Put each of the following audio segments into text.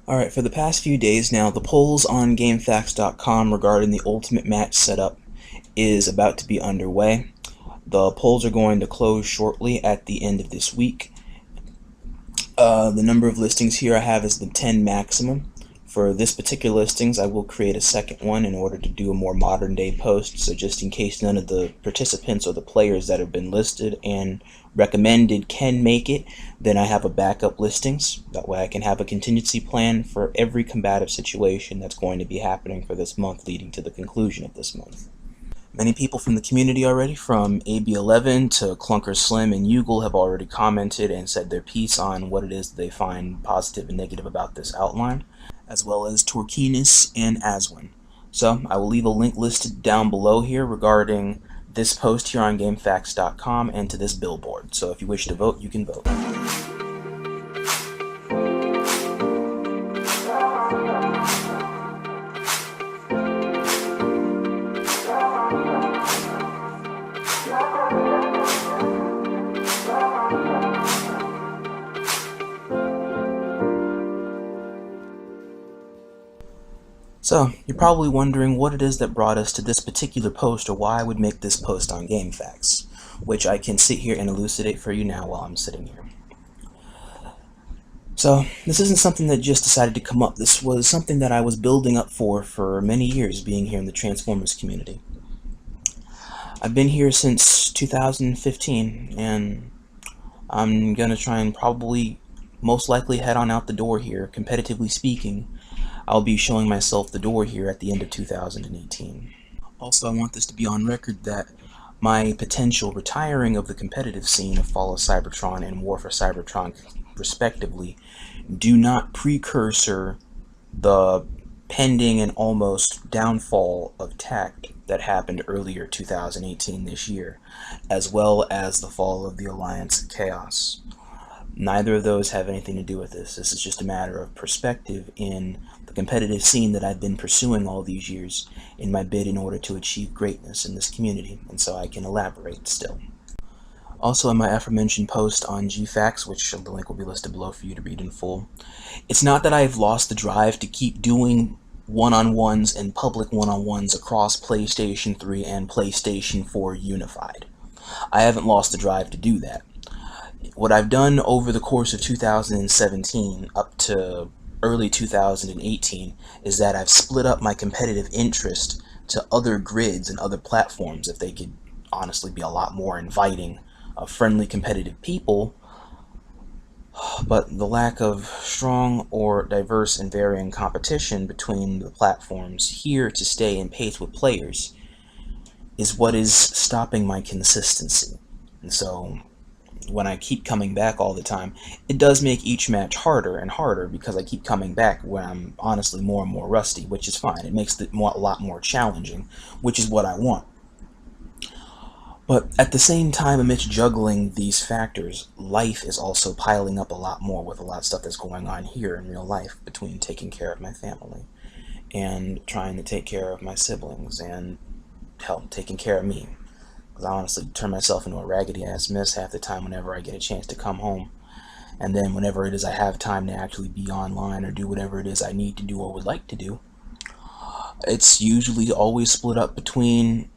Alright, for the past few days now, the polls on GameFAQs.com regarding the Ultimate Match setup is about to be underway. The polls are going to close shortly at the end of this week. The number of listings here I have is the 10 maximum. For this particular listings, I will create a second one in order to do a more modern day post, so just in case none of the participants or the players that have been listed and recommended can make it, then I have a backup listings. That way I can have a contingency plan for every combative situation that's going to be happening for this month leading to the conclusion of this month. Many people from the community already, from AB11 to Clunker Slim and Ugle, have already commented and said their piece on what it is they find positive and negative about this outline, as well as Torquinus and Aswin. So I will leave a link listed down below here regarding this post here on GameFAQs.com and to this billboard. So if you wish to vote, you can vote. So, you're probably wondering what it is that brought us to this particular post, or why I would make this post on GameFAQs, which I can sit here and elucidate for you now while I'm sitting here. So, this isn't something that just decided to come up. This was something that I was building up for many years, being here in the Transformers community. I've been here since 2015, and I'm gonna try and probably, most likely, head on out the door here, competitively speaking. I'll be showing myself the door here at the end of 2018. Also, I want this to be on record that my potential retiring of the competitive scene of Fall of Cybertron and War for Cybertron, respectively, do not precursor the pending and almost downfall of TAC that happened earlier 2018 this year, as well as the fall of the Alliance of Chaos. Neither of those have anything to do with this. This is just a matter of perspective in the competitive scene that I've been pursuing all these years in my bid in order to achieve greatness in this community, and so I can elaborate still. Also, in my aforementioned post on GFAQs, which the link will be listed below for you to read in full, it's not that I've lost the drive to keep doing one-on-ones and public one-on-ones across PlayStation 3 and PlayStation 4 unified. I haven't lost the drive to do that. What I've done over the course of 2017 up to early 2018 is that I've split up my competitive interest to other grids and other platforms if they could honestly be a lot more inviting of friendly competitive people, but the lack of strong or diverse and varying competition between the platforms here to stay in pace with players is what is stopping my consistency. And so when I keep coming back all the time, it does make each match harder and harder because I keep coming back when I'm honestly more and more rusty, which is fine. It makes it a lot more challenging, which is what I want. But at the same time, amidst juggling these factors, life is also piling up a lot more with a lot of stuff that's going on here in real life, between taking care of my family and trying to take care of my siblings and, hell, taking care of me. Because I honestly turn myself into a raggedy-ass mess half the time whenever I get a chance to come home. And then whenever it is I have time to actually be online or do whatever it is I need to do or would like to do, it's usually always split up between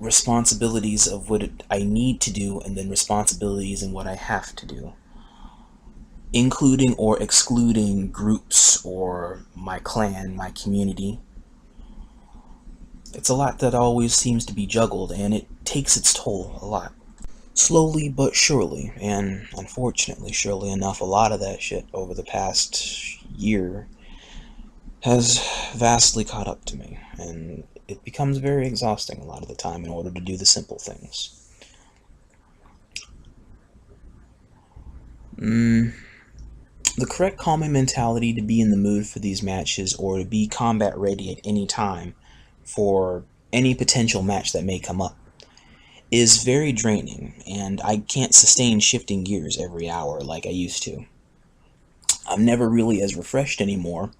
responsibilities of what I need to do and then responsibilities and what I have to do, including or excluding groups or my clan, my community. It's a lot that always seems to be juggled, and it takes its toll a lot. Slowly but surely, and unfortunately, surely enough, a lot of that shit over the past year has vastly caught up to me, and it becomes very exhausting a lot of the time in order to do the simple things. The correct calming mentality to be in the mood for these matches, or to be combat ready at any time for any potential match that may come up, is very draining, and I can't sustain shifting gears every hour like I used to. I'm never really as refreshed anymore,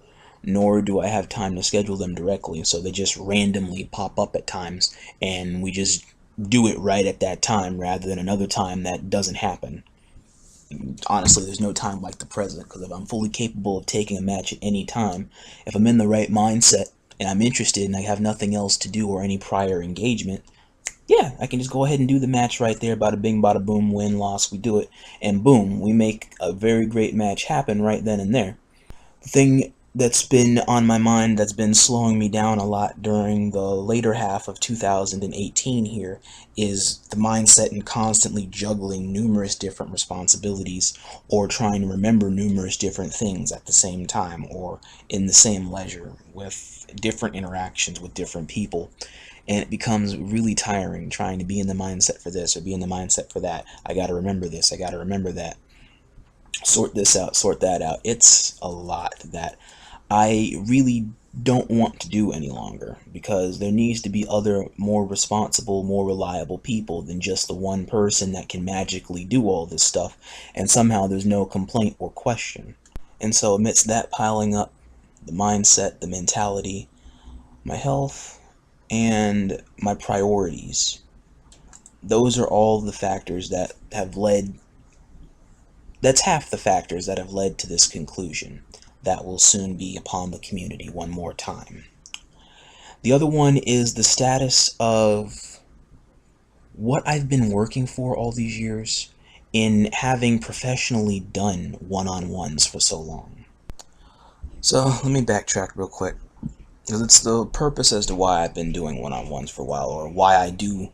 nor do I have time to schedule them directly, so they just randomly pop up at times, and we just do it right at that time rather than another time that doesn't happen. Honestly, there's no time like the present, because if I'm fully capable of taking a match at any time, if I'm in the right mindset and I'm interested and I have nothing else to do or any prior engagement, yeah, I can just go ahead and do the match right there. Bada bing, bada boom, win, loss, we do it, and boom, we make a very great match happen right then and there. The thing that's been on my mind, that's been slowing me down a lot during the later half of 2018 here, is the mindset and constantly juggling numerous different responsibilities, or trying to remember numerous different things at the same time, or in the same leisure, with different interactions with different people. And it becomes really tiring trying to be in the mindset for this or be in the mindset for that. I gotta remember this, I gotta remember that, sort this out, sort that out. It's a lot that I really don't want to do any longer, because there needs to be other, more responsible, more reliable people than just the one person that can magically do all this stuff, and somehow there's no complaint or question. And so amidst that piling up, the mindset, the mentality, my health, and my priorities, those are all the factors that have led, that's half the factors that have led to this conclusion that will soon be upon the community one more time. The other one is the status of what I've been working for all these years in having professionally done one-on-ones for so long. So let me backtrack real quick, because it's the purpose as to why I've been doing one-on-ones for a while, or why I do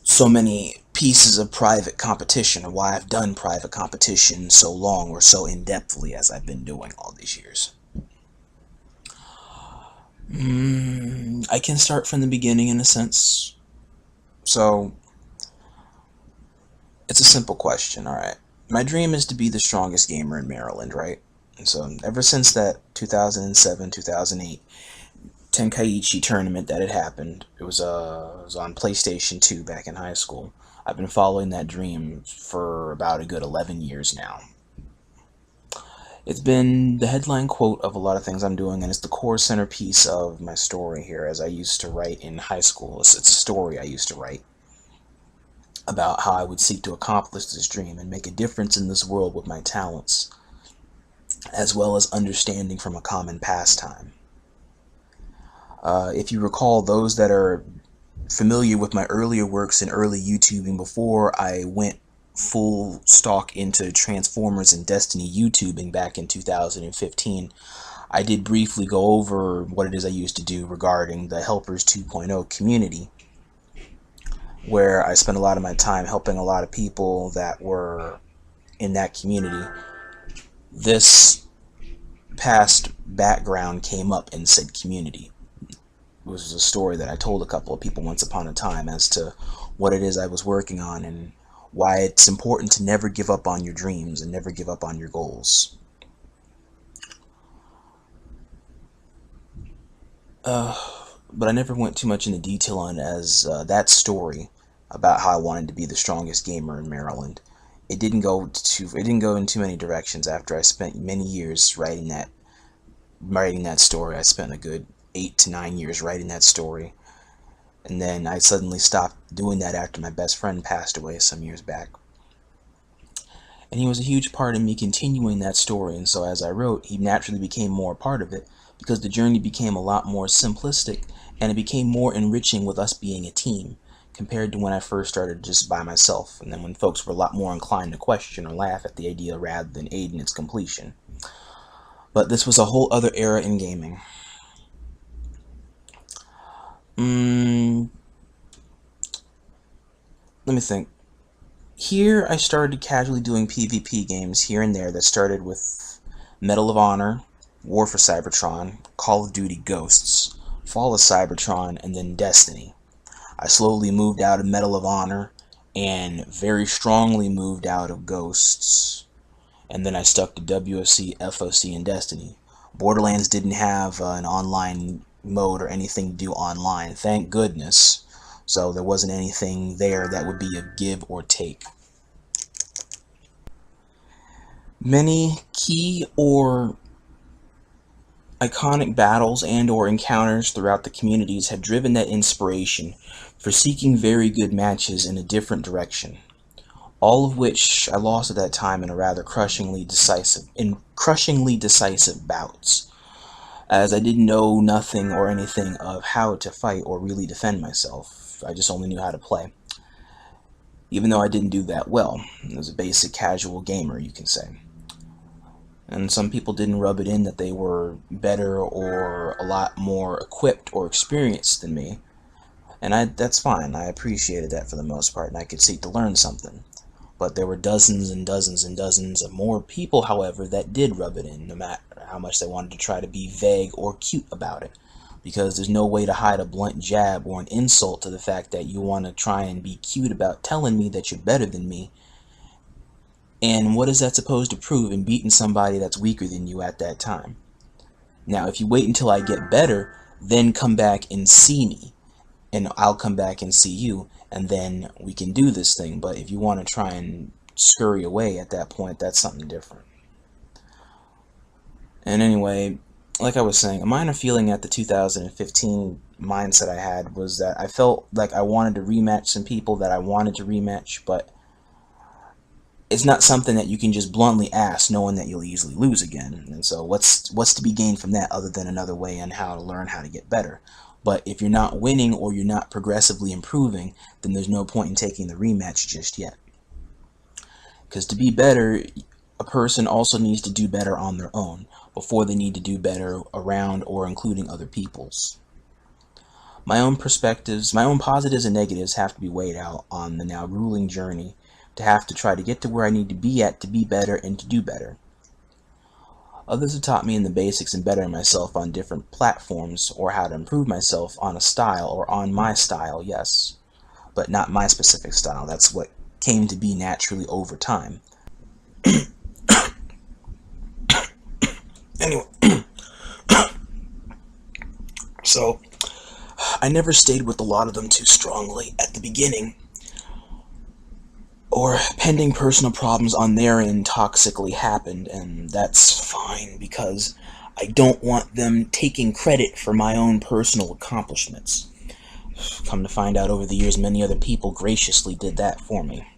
so many pieces of private competition, or why I've done private competition so long or so in-depthly as I've been doing all these years. I can start from the beginning in a sense. So, it's a simple question, alright. My dream is to be the strongest gamer in Maryland, right? And so, ever since that 2007, 2008 Tenkaichi tournament that had happened, it was on PlayStation 2 back in high school. I've been following that dream for about a good 11 years now. It's been the headline quote of a lot of things I'm doing, and it's the core centerpiece of my story here, as I used to write in high school. It's a story I used to write about how I would seek to accomplish this dream and make a difference in this world with my talents, as well as understanding from a common pastime. If you recall, those that are familiar with my earlier works in early YouTubing before I went full stock into Transformers and Destiny YouTubing back in 2015, I did briefly go over what it is I used to do regarding the Helpers 2.0 community, where I spent a lot of my time helping a lot of people that were in that community. This past background came up in said community. It was a story that I told a couple of people once upon a time as to what it is I was working on and why it's important to never give up on your dreams and never give up on your goals. But I never went too much into detail on it, as that story about how I wanted to be the strongest gamer in Maryland, it didn't go in too many directions after I spent many years writing that story. I spent a good 8 to 9 years writing that story, and then I suddenly stopped doing that after my best friend passed away some years back. And he was a huge part of me continuing that story, and so as I wrote, he naturally became more a part of it, because the journey became a lot more simplistic, and it became more enriching with us being a team, compared to when I first started just by myself, and then when folks were a lot more inclined to question or laugh at the idea rather than aid in its completion. But this was a whole other era in gaming. Let me think. Here I started casually doing PvP games here and there that started with Medal of Honor, War for Cybertron, Call of Duty Ghosts, Fall of Cybertron, and then Destiny. I slowly moved out of Medal of Honor and very strongly moved out of Ghosts, and then I stuck to WFC, FOC, and Destiny. Borderlands didn't have an online mode or anything to do online, thank goodness, so there wasn't anything there that would be a give or take. Many key or iconic battles and or encounters throughout the communities have driven that inspiration for seeking very good matches in a different direction, all of which I lost at that time in a rather crushingly decisive bouts, as I didn't know nothing or anything of how to fight or really defend myself. I just only knew how to play, even though I didn't do that well. As a basic casual gamer, you can say. And some people didn't rub it in that they were better or a lot more equipped or experienced than me, and that's fine. I appreciated that for the most part, and I could seek to learn something. But there were dozens and dozens and dozens of more people, however, that did rub it in, no matter how much they wanted to try to be vague or cute about it. Because there's no way to hide a blunt jab or an insult to the fact that you want to try and be cute about telling me that you're better than me. And what is that supposed to prove in beating somebody that's weaker than you at that time? Now, if you wait until I get better, then come back and see me, and I'll come back and see you, and then we can do this thing. But if you want to try and scurry away at that point, that's something different. And anyway, like I was saying, a minor feeling at the 2015 mindset I had was that I felt like I wanted to rematch some people that I wanted to rematch, but it's not something that you can just bluntly ask knowing that you'll easily lose again. And so what's to be gained from that other than another way on how to learn how to get better? But if you're not winning or you're not progressively improving, then there's no point in taking the rematch just yet. Because to be better, a person also needs to do better on their own before they need to do better around or including other people's. My own perspectives, my own positives and negatives have to be weighed out on the now grueling journey to have to try to get to where I need to be at to be better and to do better. Others have taught me in the basics and bettering myself on different platforms, or how to improve myself on a style or on my style, yes, but not my specific style. That's what came to be naturally over time. Anyway, so I never stayed with a lot of them too strongly at the beginning, or pending personal problems on their end toxically happened, and that's fine because I don't want them taking credit for my own personal accomplishments. Come to find out over the years, many other people graciously did that for me.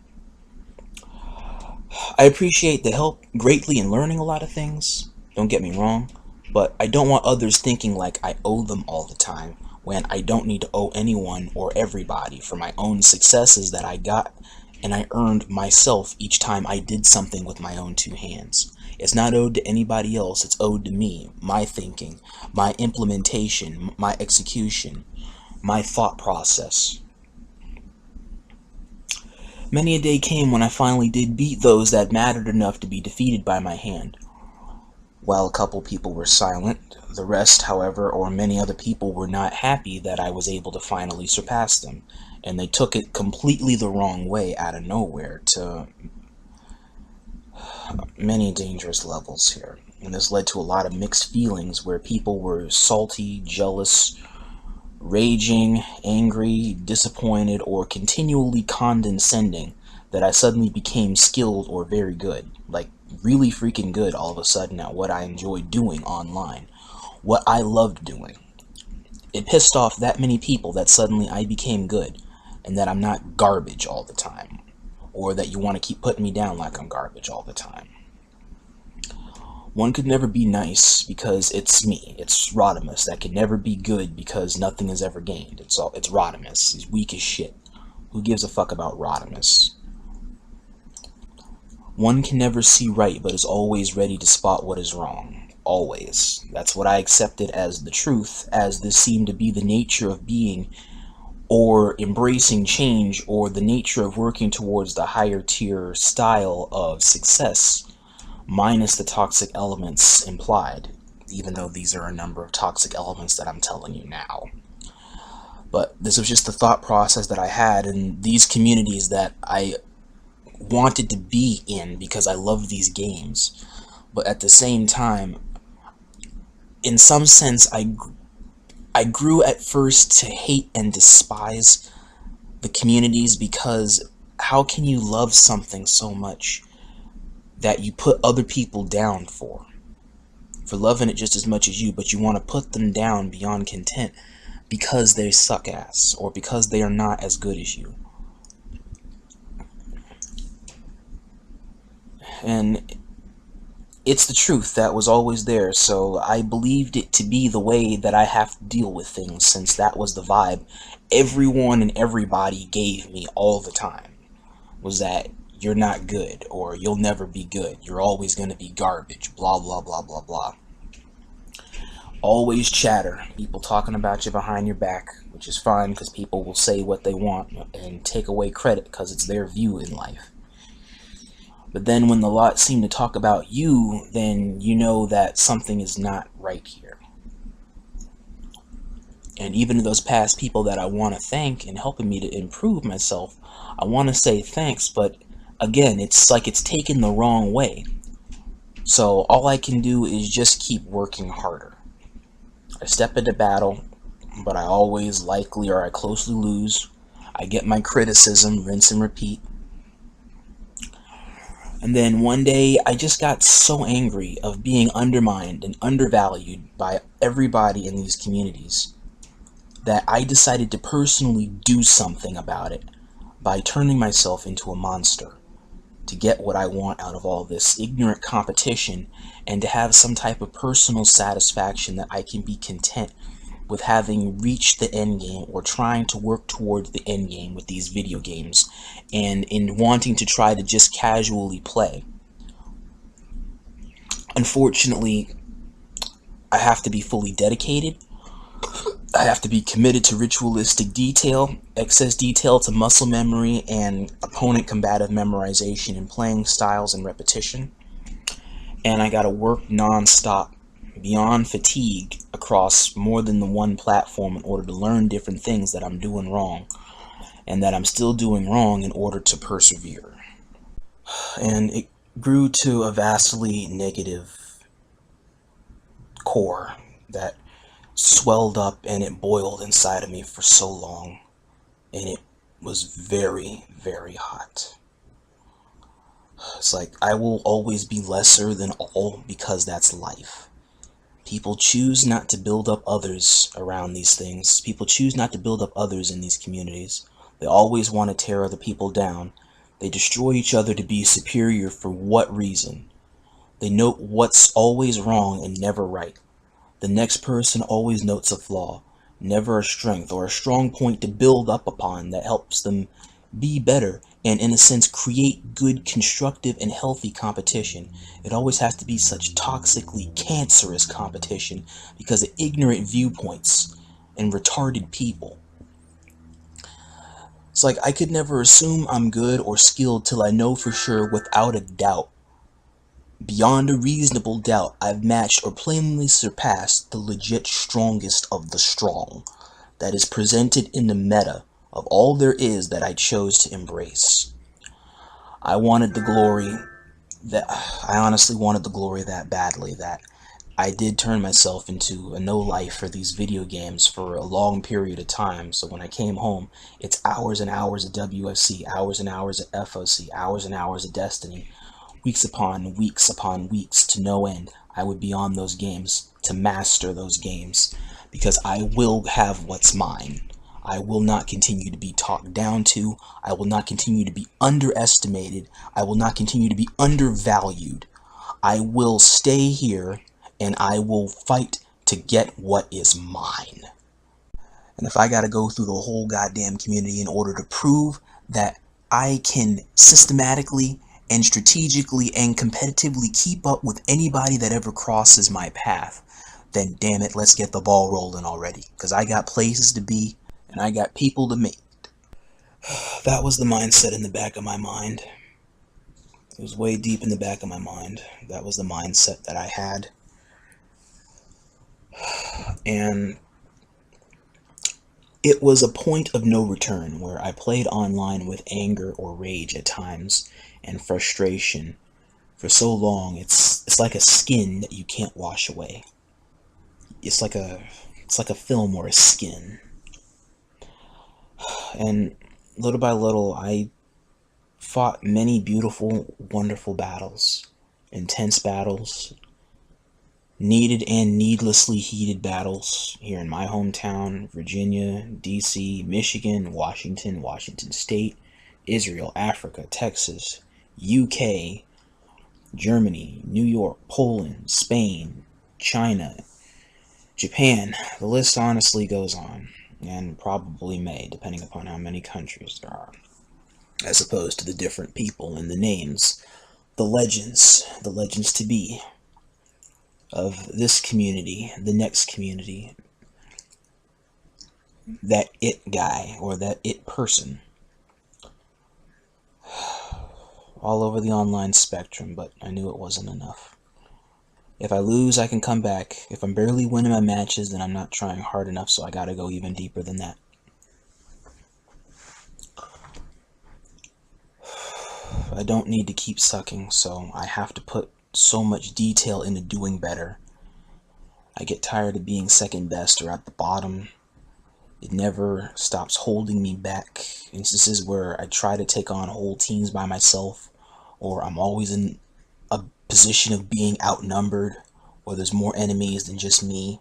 I appreciate the help greatly in learning a lot of things, don't get me wrong, but I don't want others thinking like I owe them all the time, when I don't need to owe anyone or everybody for my own successes that I got and I earned myself each time I did something with my own two hands. It's not owed to anybody else, it's owed to me, my thinking, my implementation, my execution, my thought process. Many a day came when I finally did beat those that mattered enough to be defeated by my hand. While a couple people were silent, the rest, however, or many other people, were not happy that I was able to finally surpass them, and they took it completely the wrong way out of nowhere to many dangerous levels here. And this led to a lot of mixed feelings where people were salty, jealous, raging, angry, disappointed, or continually condescending that I suddenly became skilled or very good, like really freaking good all of a sudden at what I enjoyed doing online, what I loved doing. It pissed off that many people that suddenly I became good, and that I'm not garbage all the time, or that you want to keep putting me down like I'm garbage all the time. One could never be nice because it's me, it's Rodimus, that can never be good because nothing is ever gained. It's Rodimus, he's weak as shit. Who gives a fuck about Rodimus? One can never see right, but is always ready to spot what is wrong. Always. That's what I accepted as the truth, as this seemed to be the nature of being, or embracing change, or the nature of working towards the higher tier style of success, minus the toxic elements implied, even though these are a number of toxic elements that I'm telling you now. But this was just the thought process that I had in these communities that I wanted to be in because I love these games. But at the same time, in some sense, I grew at first to hate and despise the communities, because how can you love something so much that you put other people down for loving it just as much as you, but you want to put them down beyond content because they suck ass, or because they are not as good as you? And it's the truth that was always there, so I believed it to be the way that I have to deal with things, since that was the vibe everyone and everybody gave me all the time, was that you're not good, or you'll never be good, you're always going to be garbage, blah blah blah blah blah. Always chatter, people talking about you behind your back, which is fine because people will say what they want and take away credit because it's their view in life. But then when the lot seem to talk about you, then you know that something is not right here. And even to those past people that I want to thank and helping me to improve myself, I want to say thanks, but again, it's like it's taken the wrong way. So all I can do is just keep working harder. I step into battle, but I always likely or I closely lose. I get my criticism, rinse and repeat. And then one day, I just got so angry of being undermined and undervalued by everybody in these communities that I decided to personally do something about it by turning myself into a monster to get what I want out of all this ignorant competition and to have some type of personal satisfaction that I can be content with having reached the end game or trying to work towards the end game with these video games and in wanting to try to just casually play. Unfortunately, I have to be fully dedicated. I have to be committed to ritualistic detail, excess detail to muscle memory, and opponent combative memorization and playing styles and repetition. And I gotta work non-stop, beyond fatigue, across more than the one platform in order to learn different things that I'm doing wrong, and that I'm still doing wrong in order to persevere. And it grew to a vastly negative core that swelled up and it boiled inside of me for so long, and it was very, very hot. It's like I will always be lesser than all because that's life. People choose not to build up others around these things. People choose not to build up others in these communities. They always want to tear other people down. They destroy each other to be superior for what reason? They note what's always wrong and never right. The next person always notes a flaw, never a strength or a strong point to build up upon that helps them be better and, in a sense, create good, constructive, and healthy competition. It always has to be such toxically cancerous competition because of ignorant viewpoints and retarded people. It's like I could never assume I'm good or skilled till I know for sure without a doubt, beyond a reasonable doubt, I've matched or plainly surpassed the legit strongest of the strong that is presented in the meta of all there is that I chose to embrace. I wanted the glory that I honestly wanted the glory that badly that I did turn myself into a no-life for these video games for a long period of time. So when I came home, it's hours and hours of WFC, hours and hours of FOC, hours and hours of Destiny, weeks upon weeks to no end. I would be on those games to master those games because I will have what's mine. I will not continue to be talked down to. I will not continue to be underestimated. I will not continue to be undervalued. I will stay here and I will fight to get what is mine. And if I gotta go through the whole goddamn community in order to prove that I can systematically and strategically and competitively keep up with anybody that ever crosses my path, then damn it, let's get the ball rolling already. Because I got places to be and I got people to meet. That was the mindset in the back of my mind. It was way deep in the back of my mind. That was the mindset that I had. And it was a point of no return where I played online with anger or rage at times and frustration for so long. It's like a skin that you can't wash away. It's like a film or a skin. And little by little, I fought many beautiful, wonderful battles, intense battles, needed and needlessly heated battles here in my hometown, Virginia, DC, Michigan, Washington State, Israel, Africa, Texas, UK, Germany, New York, Poland, Spain, China, Japan. The list honestly goes on, and probably may, depending upon how many countries there are, as opposed to the different people and the names, the legends to be of this community, the next community, that it guy or that it person, all over the online spectrum. But I knew it wasn't enough. If I lose, I can come back. If I'm barely winning my matches, then I'm not trying hard enough, so I gotta go even deeper than that. I don't need to keep sucking, so I have to put so much detail into doing better. I get tired of being second best or at the bottom. It never stops holding me back. Instances where I try to take on whole teams by myself, or I'm always in a position of being outnumbered, or there's more enemies than just me,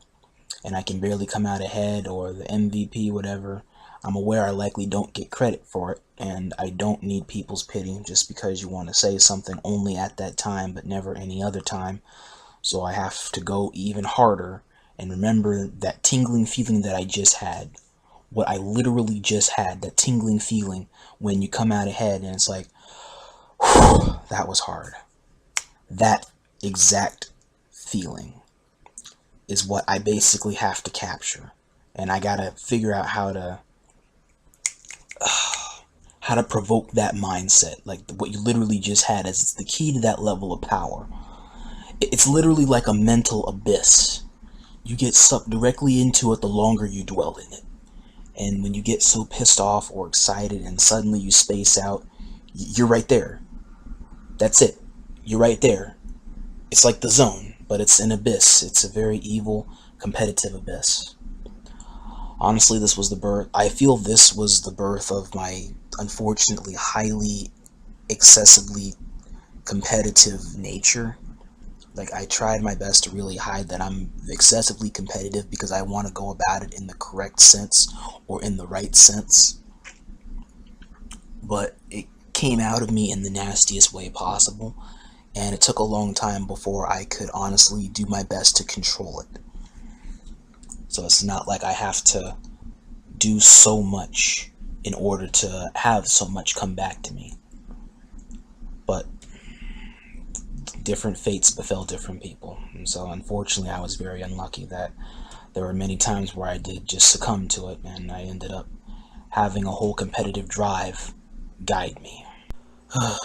and I can barely come out ahead, or the MVP, whatever. I'm aware I likely don't get credit for it, and I don't need people's pity just because you want to say something only at that time, but never any other time. So I have to go even harder and remember that tingling feeling that I just had. What I literally just had, that tingling feeling when you come out ahead and it's like, whew, that was hard. That exact feeling is what I basically have to capture. And I gotta figure out how to provoke that mindset. Like what you literally just had is it's the key to that level of power. It's literally like a mental abyss. You get sucked directly into it the longer you dwell in it. And when you get so pissed off or excited and suddenly you space out, you're right there. That's it. You're right there. It's like the zone, but it's an abyss. It's a very evil, competitive abyss. Honestly, this was the birth. I feel this was the birth of my, unfortunately, highly, excessively competitive nature. Like, I tried my best to really hide that I'm excessively competitive because I want to go about it in the correct sense or in the right sense. But it came out of me in the nastiest way possible, and it took a long time before I could honestly do my best to control it. So it's not like I have to do so much in order to have so much come back to me. But different fates befell different people, and so unfortunately I was very unlucky that there were many times where I did just succumb to it, and I ended up having a whole competitive drive guide me.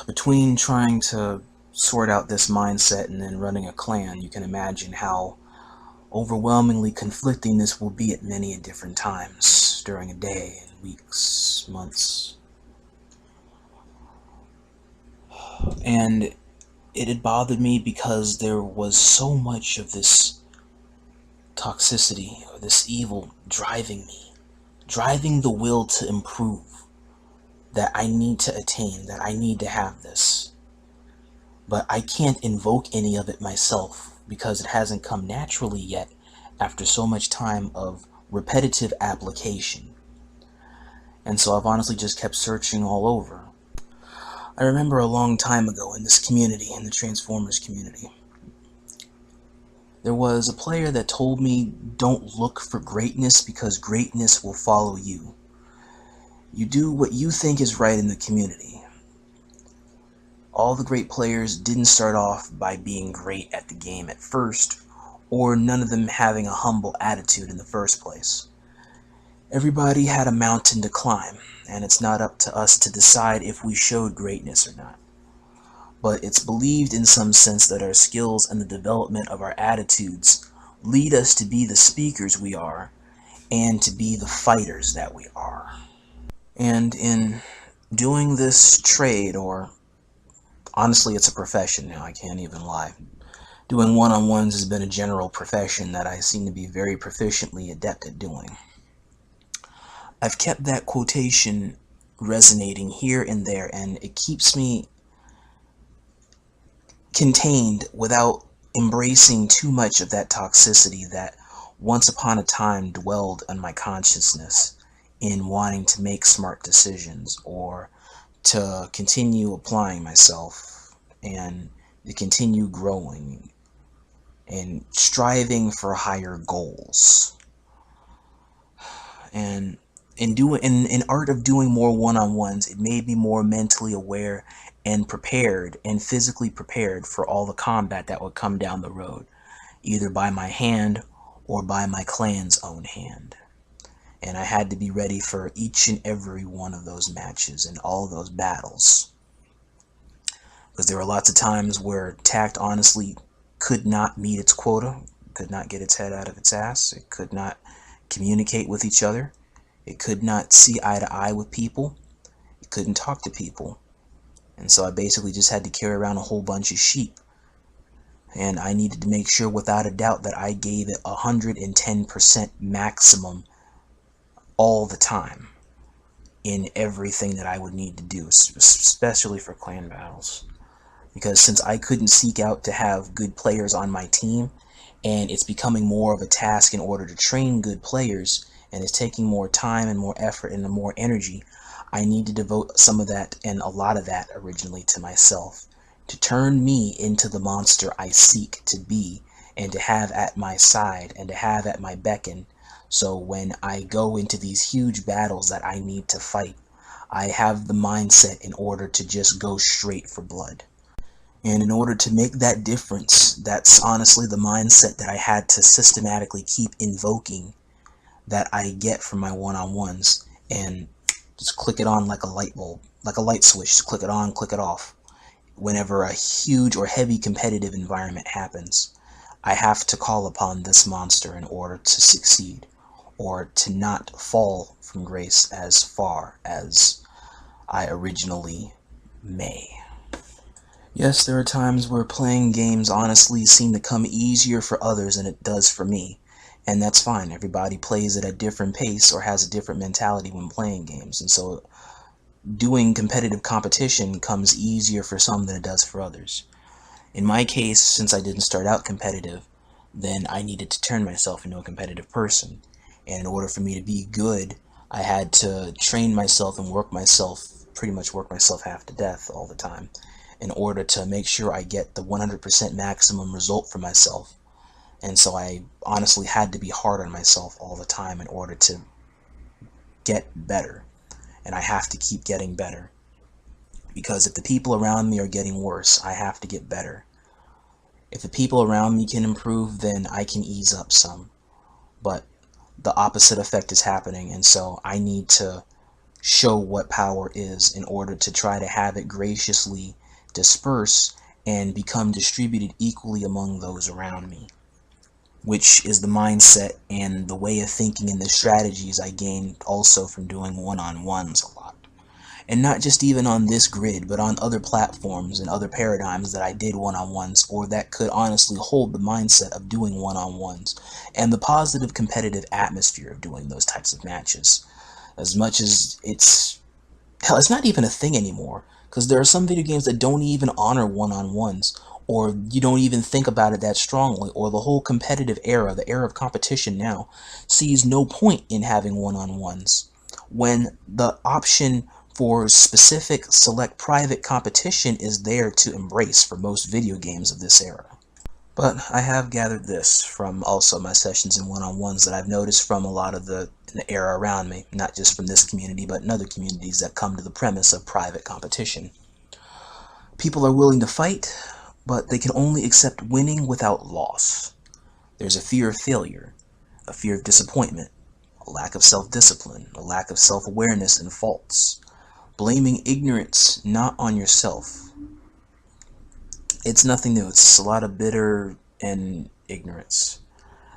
Between trying to sort out this mindset and then running a clan, you can imagine how overwhelmingly conflicting this will be at many different times during a day, weeks, months. And it had bothered me because there was so much of this toxicity or this evil driving me, driving the will to improve, that I need to attain, that I need to have this. But I can't invoke any of it myself because it hasn't come naturally yet after so much time of repetitive application. And so I've honestly just kept searching all over. I remember a long time ago in this community, in the Transformers community, there was a player that told me, don't look for greatness because greatness will follow you. You do what you think is right in the community. All the great players didn't start off by being great at the game at first, or none of them having a humble attitude in the first place. Everybody had a mountain to climb, and it's not up to us to decide if we showed greatness or not. But it's believed in some sense that our skills and the development of our attitudes lead us to be the speakers we are, and to be the fighters that we are. And in doing this trade, or honestly it's a profession now, I can't even lie. Doing one-on-ones has been a general profession that I seem to be very proficiently adept at doing. I've kept that quotation resonating here and there, and it keeps me contained without embracing too much of that toxicity that once upon a time dwelled on my consciousness in wanting to make smart decisions or to continue applying myself and to continue growing and striving for higher goals. And in art of doing more one-on-ones, it made me more mentally aware and prepared and physically prepared for all the combat that would come down the road, either by my hand or by my clan's own hand. And I had to be ready for each and every one of those matches and all those battles. Because there were lots of times where tact honestly could not meet its quota, could not get its head out of its ass, it could not communicate with each other, it could not see eye to eye with people, it couldn't talk to people. And so I basically just had to carry around a whole bunch of sheep. And I needed to make sure without a doubt that I gave it 110% maximum all the time in everything that I would need to do, especially for clan battles. Because since I couldn't seek out to have good players on my team, and it's becoming more of a task in order to train good players, and it's taking more time and more effort and more energy, I need to devote some of that and a lot of that originally to myself, to turn me into the monster I seek to be and to have at my side and to have at my beckon. So when I go into these huge battles that I need to fight, I have the mindset in order to just go straight for blood. And in order to make that difference, that's honestly the mindset that I had to systematically keep invoking that I get from my one-on-ones, and just click it on like a light bulb, like a light switch, just click it on, click it off. Whenever a huge or heavy competitive environment happens, I have to call upon this monster in order to succeed, or to not fall from grace as far as I originally may. Yes, there are times where playing games honestly seem to come easier for others than it does for me, and that's fine. Everybody plays at a different pace or has a different mentality when playing games, and so doing competitive competition comes easier for some than it does for others. In my case, since I didn't start out competitive, then I needed to turn myself into a competitive person, and in order for me to be good, I had to train myself and pretty much work myself half to death all the time, in order to make sure I get the 100% maximum result for myself. And so I honestly had to be hard on myself all the time in order to get better. And I have to keep getting better. Because if the people around me are getting worse, I have to get better. If the people around me can improve, then I can ease up some. But the opposite effect is happening, and so I need to show what power is in order to try to have it graciously disperse and become distributed equally among those around me, which is the mindset and the way of thinking and the strategies I gained also from doing one-on-ones a lot. And not just even on this grid, but on other platforms and other paradigms that I did one-on-ones, or that could honestly hold the mindset of doing one-on-ones and the positive competitive atmosphere of doing those types of matches. As much as it's not even a thing anymore, because there are some video games that don't even honor one-on-ones, or you don't even think about it that strongly, or the whole competitive era, the era of competition now, sees no point in having one-on-ones, when the option for specific select private competition is there to embrace for most video games of this era. But I have gathered this from also my sessions in one-on-ones that I've noticed from a lot of the era around me, not just from this community, but in other communities that come to the premise of private competition. People are willing to fight, but they can only accept winning without loss. There's a fear of failure, a fear of disappointment, a lack of self-discipline, a lack of self-awareness and faults, blaming ignorance not on yourself. It's nothing new. It's a lot of bitter and ignorance.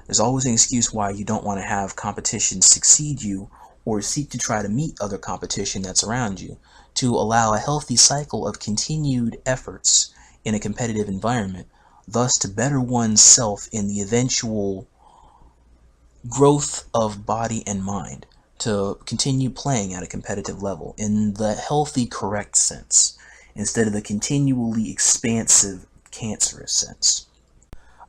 There's always an excuse why you don't want to have competition succeed you or seek to try to meet other competition that's around you, to allow a healthy cycle of continued efforts in a competitive environment, thus to better one's self in the eventual growth of body and mind, to continue playing at a competitive level in the healthy, correct sense, instead of the continually expansive, cancerous sense.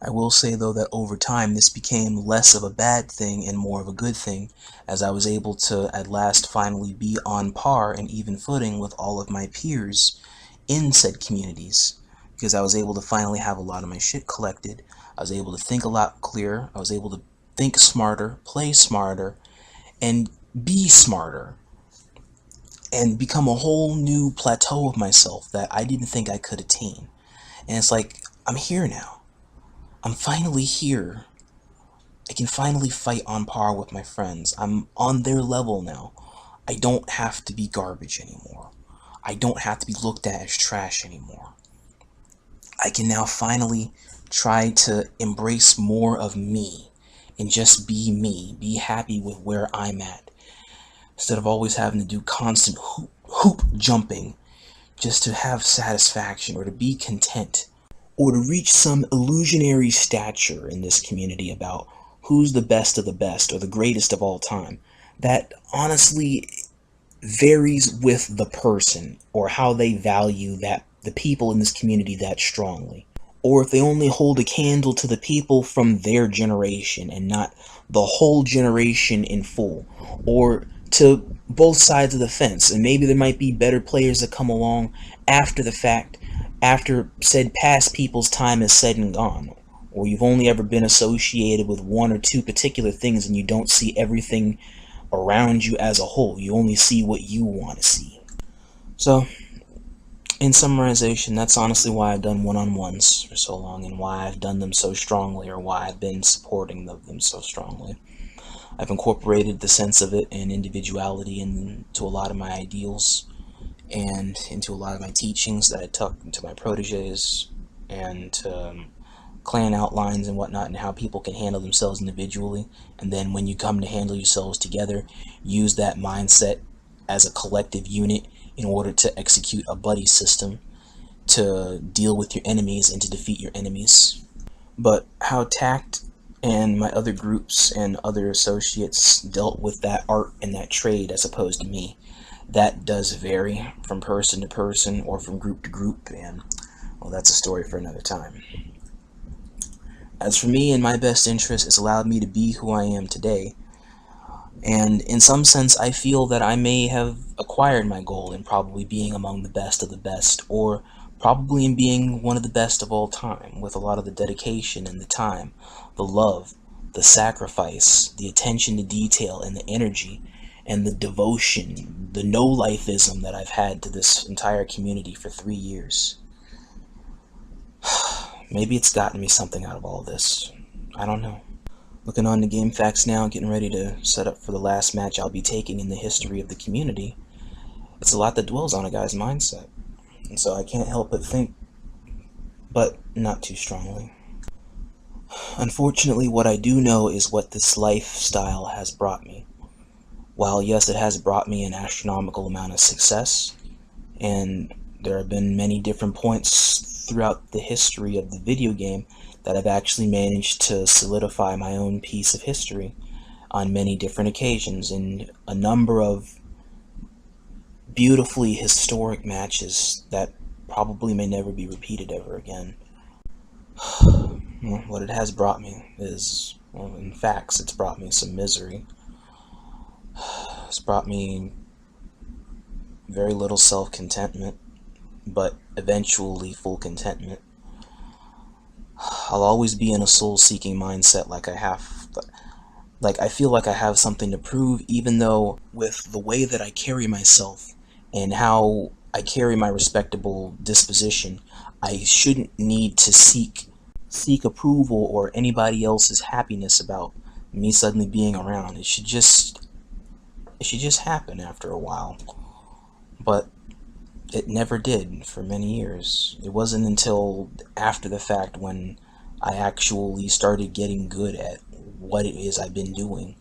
I will say, though, that over time this became less of a bad thing and more of a good thing, as I was able to at last finally be on par and even footing with all of my peers in said communities, because I was able to finally have a lot of my shit collected. I was able to think a lot clearer. I was able to think smarter, play smarter, and be smarter, and become a whole new plateau of myself that I didn't think I could attain. And it's like, I'm here now. I'm finally here. I can finally fight on par with my friends. I'm on their level now. I don't have to be garbage anymore. I don't have to be looked at as trash anymore. I can now finally try to embrace more of me and just be me, be happy with where I'm at, instead of always having to do constant hoop jumping just to have satisfaction or to be content or to reach some illusionary stature in this community about who's the best of the best or the greatest of all time. That honestly varies with the person or how they value that the people in this community that strongly, or if they only hold a candle to the people from their generation and not the whole generation in full, or to both sides of the fence. And maybe there might be better players that come along after the fact, after said past people's time is said and gone, or you've only ever been associated with one or two particular things and you don't see everything around you as a whole. You only see what you want to see. So, in summarization, that's honestly why I've done one-on-ones for so long, and why I've done them so strongly, or why I've been supporting them so strongly. I've incorporated the sense of it and individuality into a lot of my ideals, and into a lot of my teachings that I took to my proteges, and clan outlines and whatnot, and how people can handle themselves individually, and then when you come to handle yourselves together, use that mindset as a collective unit in order to execute a buddy system to deal with your enemies and to defeat your enemies. But how Tact and my other groups and other associates dealt with that art and that trade as opposed to me, that does vary from person to person or from group to group, and well, that's a story for another time. As for me and my best interest, it's allowed me to be who I am today, and in some sense I feel that I may have acquired my goal in probably being among the best of the best, or probably in being one of the best of all time, with a lot of the dedication and the time, the love, the sacrifice, the attention to detail, and the energy, and the devotion, the no-lifism that I've had to this entire community for 3 years. Maybe it's gotten me something out of all this. I don't know. Looking on the game facts now, getting ready to set up for the last match I'll be taking in the history of the community, it's a lot that dwells on a guy's mindset. And so I can't help but think, but not too strongly. Unfortunately, what I do know is what this lifestyle has brought me. While yes, it has brought me an astronomical amount of success, and there have been many different points throughout the history of the video game that I've actually managed to solidify my own piece of history on many different occasions in a number of beautifully historic matches that probably may never be repeated ever again. Well, what it has brought me is, well, in facts, it's brought me some misery. It's brought me very little self-contentment, but eventually full contentment. I'll always be in a soul-seeking mindset, like I feel like I have something to prove, even though with the way that I carry myself and how I carry my respectable disposition, I shouldn't need to seek approval or anybody else's happiness about me suddenly being around. It should just happen after a while. But it never did for many years. It wasn't until after the fact, when I actually started getting good at what it is I've been doing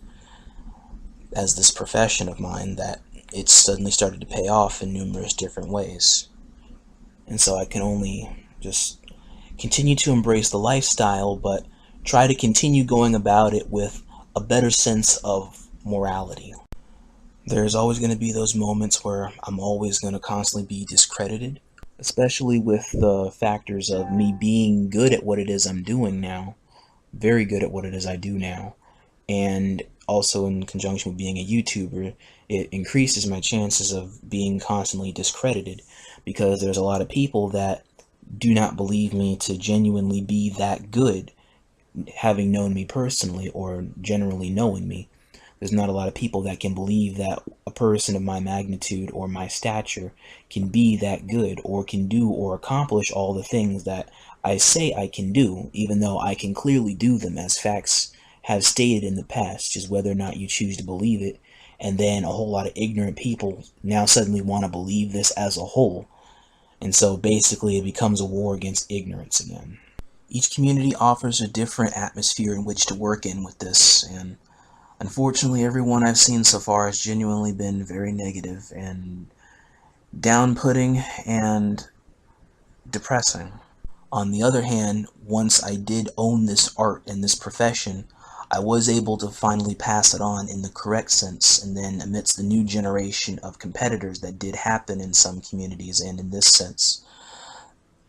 as this profession of mine, that it suddenly started to pay off in numerous different ways. And so I can only just continue to embrace the lifestyle, but try to continue going about it with a better sense of morality. There's always going to be those moments where I'm always going to constantly be discredited, especially with the factors of me being good at what it is I'm doing now, very good at what it is I do now, and also in conjunction with being a YouTuber, it increases my chances of being constantly discredited, because there's a lot of people that do not believe me to genuinely be that good, having known me personally or generally knowing me. There's not a lot of people that can believe that a person of my magnitude or my stature can be that good or can do or accomplish all the things that I say I can do, even though I can clearly do them as facts have stated in the past, just whether or not you choose to believe it. And then a whole lot of ignorant people now suddenly want to believe this as a whole. And so basically it becomes a war against ignorance again. Each community offers a different atmosphere in which to work in with this, and unfortunately everyone I've seen so far has genuinely been very negative and down-putting and depressing. On the other hand, once I did own this art and this profession, I was able to finally pass it on in the correct sense, and then amidst the new generation of competitors that did happen in some communities and in this sense,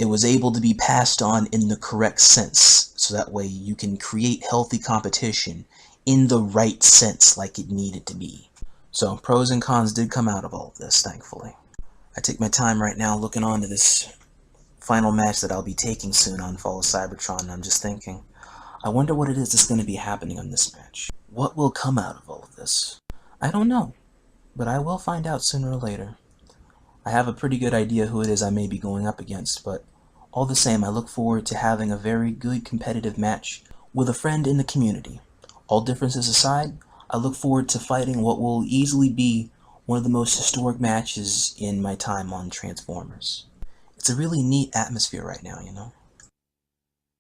it was able to be passed on in the correct sense, so that way you can create healthy competition in the right sense like it needed to be. So pros and cons did come out of all of this, thankfully. I take my time right now looking on to this final match that I'll be taking soon on Fall of Cybertron, and I'm just thinking, I wonder what it is that's going to be happening on this match. What will come out of all of this? I don't know, but I will find out sooner or later. I have a pretty good idea who it is I may be going up against, but all the same, I look forward to having a very good competitive match with a friend in the community. All differences aside, I look forward to fighting what will easily be one of the most historic matches in my time on Transformers. It's a really neat atmosphere right now, you know?